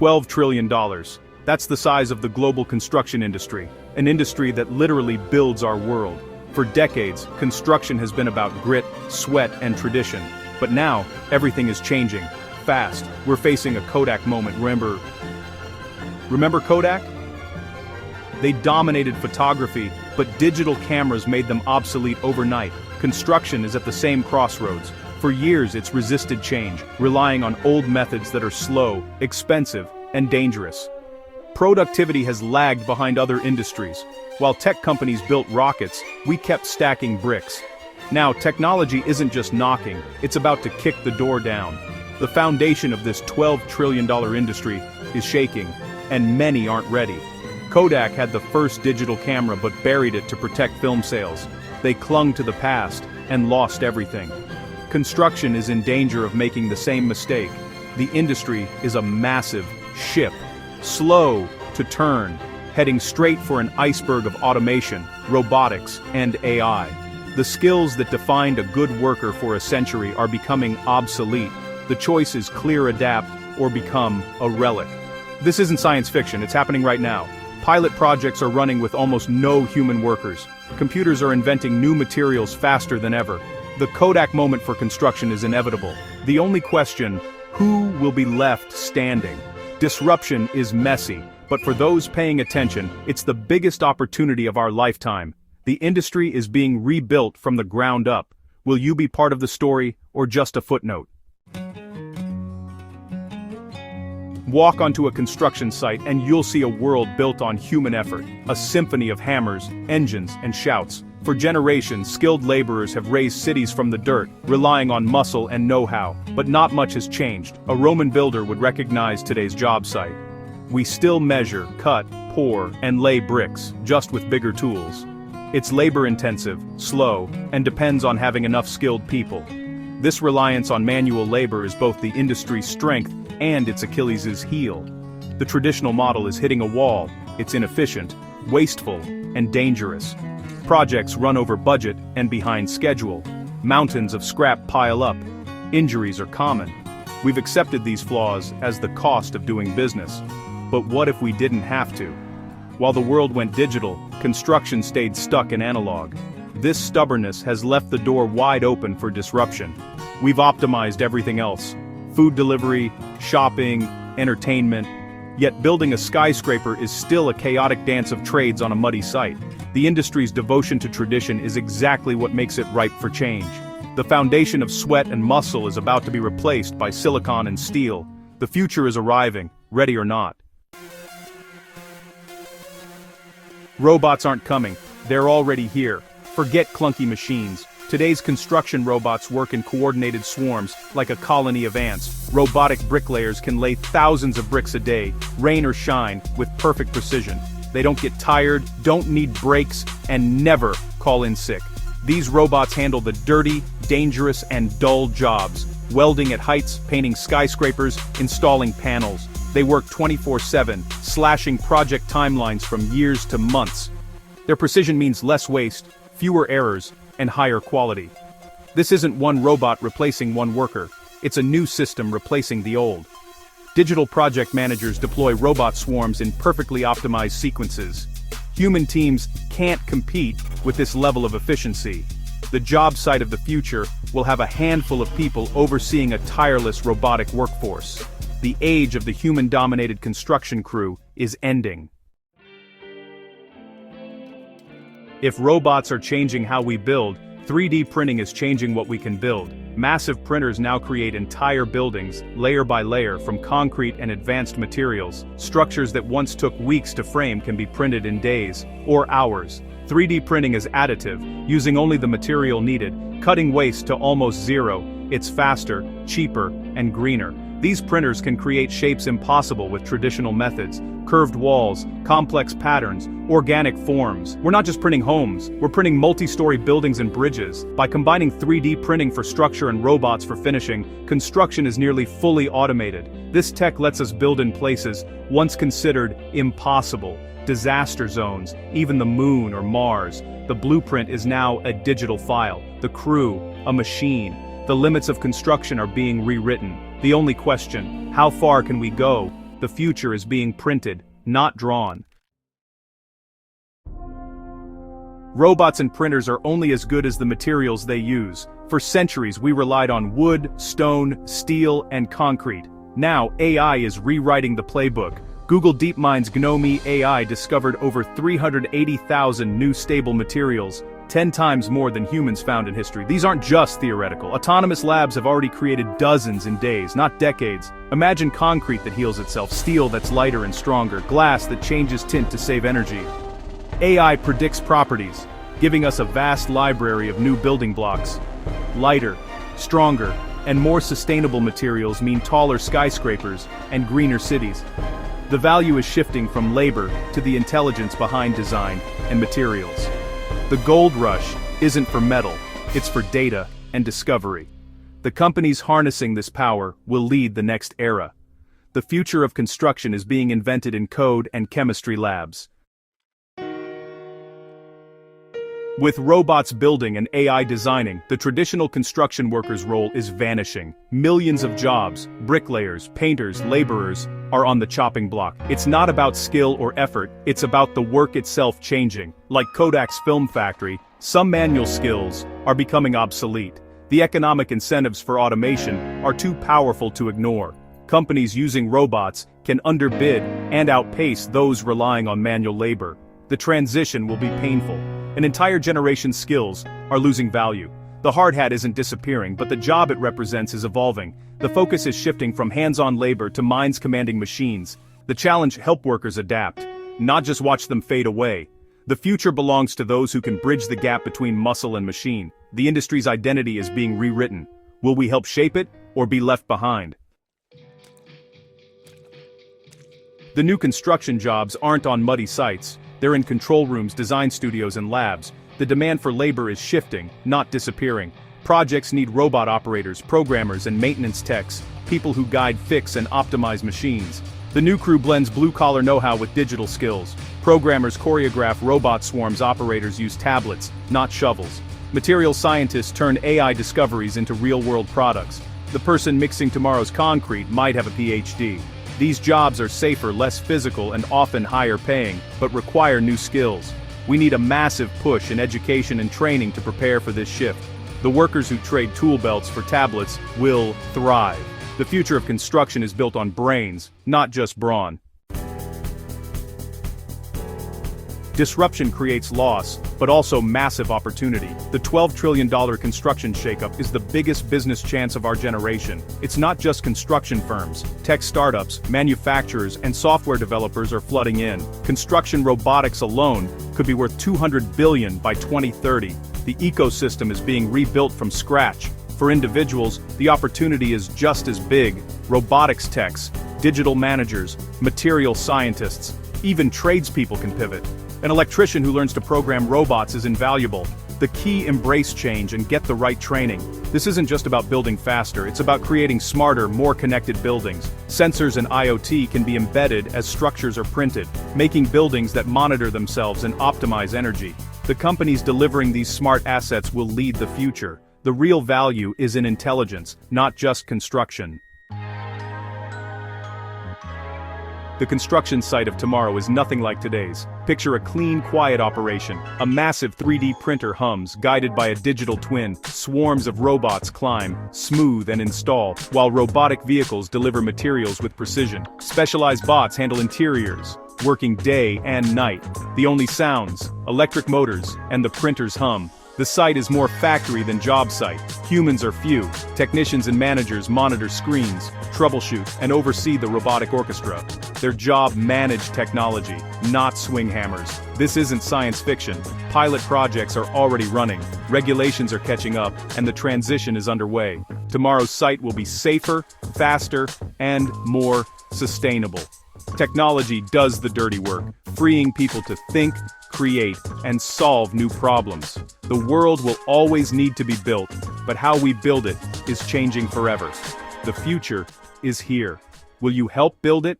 $12 trillion. That's the size of the global construction industry, an industry that literally builds our world. For decades, construction has been about grit, sweat, and tradition. But now, everything is changing. Fast. We're facing a Kodak moment. Remember Kodak? They dominated photography, but digital cameras made them obsolete overnight. Construction is at the same crossroads. For years it's resisted change, relying on old methods that are slow, expensive, and dangerous. Productivity has lagged behind other industries. While tech companies built rockets, we kept stacking bricks. Now technology isn't just knocking, it's about to kick the door down. The foundation of this $12 trillion industry is shaking, and many aren't ready. Kodak had the first digital camera but buried it to protect film sales. They clung to the past and lost everything. Construction is in danger of making the same mistake. The industry is a massive ship, slow to turn, heading straight for an iceberg of automation, robotics, and AI. The skills that defined a good worker for a century are becoming obsolete. The choice is clear: adapt or become a relic. This isn't science fiction, it's happening right now. Pilot projects are running with almost no human workers. Computers are inventing new materials faster than ever. The Kodak moment for construction is inevitable. The only question: who will be left standing? Disruption is messy, but for those paying attention, it's the biggest opportunity of our lifetime. The industry is being rebuilt from the ground up. Will you be part of the story, or just a footnote? Walk onto a construction site and you'll see a world built on human effort, a symphony of hammers, engines, and shouts. For generations, skilled laborers have raised cities from the dirt, relying on muscle and know-how. But not much has changed. A Roman builder would recognize today's job site. We still measure, cut, pour, and lay bricks, just with bigger tools. It's labor-intensive, slow, and depends on having enough skilled people. This reliance on manual labor is both the industry's strength and its Achilles' heel. The traditional model is hitting a wall. It's inefficient, wasteful, and dangerous. Projects run over budget and behind schedule. Mountains of scrap pile up. Injuries are common. We've accepted these flaws as the cost of doing business. But what if we didn't have to? While the world went digital, construction stayed stuck in analog. This stubbornness has left the door wide open for disruption. We've optimized everything else: food delivery, shopping, entertainment. Yet building a skyscraper is still a chaotic dance of trades on a muddy site. The industry's devotion to tradition is exactly what makes it ripe for change. The foundation of sweat and muscle is about to be replaced by silicon and steel. The future is arriving, ready or not. Robots aren't coming, they're already here. Forget clunky machines. Today's construction robots work in coordinated swarms, like a colony of ants. Robotic bricklayers can lay thousands of bricks a day, rain or shine, with perfect precision. They don't get tired, don't need breaks, and never call in sick. These robots handle the dirty, dangerous, and dull jobs: welding at heights, painting skyscrapers, installing panels. They work 24/7, slashing project timelines from years to months. Their precision means less waste, fewer errors, and higher quality. This isn't one robot replacing one worker. It's a new system replacing the old. Digital project managers deploy robot swarms in perfectly optimized sequences. Human teams can't compete with this level of efficiency. The job site of the future will have a handful of people overseeing a tireless robotic workforce. The age of the human-dominated construction crew is ending. If robots are changing how we build, 3D printing is changing what we can build. Massive printers now create entire buildings, layer by layer, from concrete and advanced materials. Structures that once took weeks to frame can be printed in days or hours. 3D printing is additive, using only the material needed, cutting waste to almost zero. It's faster, cheaper, and greener. These printers can create shapes impossible with traditional methods: curved walls, complex patterns, organic forms. We're not just printing homes, we're printing multi-story buildings and bridges. By combining 3D printing for structure and robots for finishing, construction is nearly fully automated. This tech lets us build in places once considered impossible: disaster zones, even the moon or Mars. The blueprint is now a digital file, the crew, a machine. The limits of construction are being rewritten. The only question: how far can we go? The future is being printed, not drawn. Robots and printers are only as good as the materials they use. For centuries we relied on wood, stone, steel, and concrete. Now AI is rewriting the playbook. Google DeepMind's Gnome AI discovered over 380,000 new stable materials, 10 times more than humans found in history. These aren't just theoretical. Autonomous labs have already created dozens in days, not decades. Imagine concrete that heals itself, steel that's lighter and stronger, glass that changes tint to save energy. AI predicts properties, giving us a vast library of new building blocks. Lighter, stronger, and more sustainable materials mean taller skyscrapers and greener cities. The value is shifting from labor to the intelligence behind design and materials. The gold rush isn't for metal, it's for data and discovery. The companies harnessing this power will lead the next era. The future of construction is being invented in code and chemistry labs. With robots building and AI designing, the traditional construction worker's role is vanishing. Millions of jobs, bricklayers, painters, laborers, are on the chopping block. It's not about skill or effort, it's about the work itself changing. Like Kodak's film factory, some manual skills are becoming obsolete. The economic incentives for automation are too powerful to ignore. Companies using robots can underbid and outpace those relying on manual labor. The transition will be painful. An entire generation's skills are losing value. The hard hat isn't disappearing, but the job it represents is evolving. The focus is shifting from hands-on labor to minds commanding machines. The challenge: help workers adapt, not just watch them fade away. The future belongs to those who can bridge the gap between muscle and machine. The industry's identity is being rewritten. Will we help shape it, or be left behind? The new construction jobs aren't on muddy sites. They're in control rooms, design studios, and labs. The demand for labor is shifting, not disappearing. Projects need robot operators, programmers, and maintenance techs, people who guide, fix, and optimize machines. The new crew blends blue-collar know-how with digital skills. Programmers choreograph robot swarms, operators use tablets, not shovels. Material scientists turn AI discoveries into real-world products. The person mixing tomorrow's concrete might have a PhD. These jobs are safer, less physical, and often higher paying, but require new skills. We need a massive push in education and training to prepare for this shift. The workers who trade tool belts for tablets will thrive. The future of construction is built on brains, not just brawn. Disruption creates loss, but also massive opportunity. The $12 trillion construction shakeup is the biggest business chance of our generation. It's not just construction firms. Tech startups, manufacturers, and software developers are flooding in. Construction robotics alone could be worth $200 billion by 2030. The ecosystem is being rebuilt from scratch. For individuals, the opportunity is just as big. Robotics techs, digital managers, material scientists, even tradespeople can pivot. An electrician who learns to program robots is invaluable. The key: embrace change and get the right training. This isn't just about building faster, it's about creating smarter, more connected buildings. Sensors and IoT can be embedded as structures are printed, making buildings that monitor themselves and optimize energy. The companies delivering these smart assets will lead the future. The real value is in intelligence, not just construction. The construction site of tomorrow is nothing like today's. Picture a clean, quiet operation. A massive 3D printer hums, guided by a digital twin. Swarms of robots climb, smooth, and install, while robotic vehicles deliver materials with precision. Specialized bots handle interiors, working day and night. The only sounds: electric motors and the printer's hum. The site is more factory than job site. Humans are few. Technicians and managers monitor screens, troubleshoot, and oversee the robotic orchestra. Their job: manage technology, not swing hammers. This isn't science fiction. Pilot projects are already running, regulations are catching up, and the transition is underway. Tomorrow's site will be safer, faster, and more sustainable. Technology does the dirty work, freeing people to think, create, and solve new problems. The world will always need to be built, but how we build it is changing forever. The future is here. Will you help build it?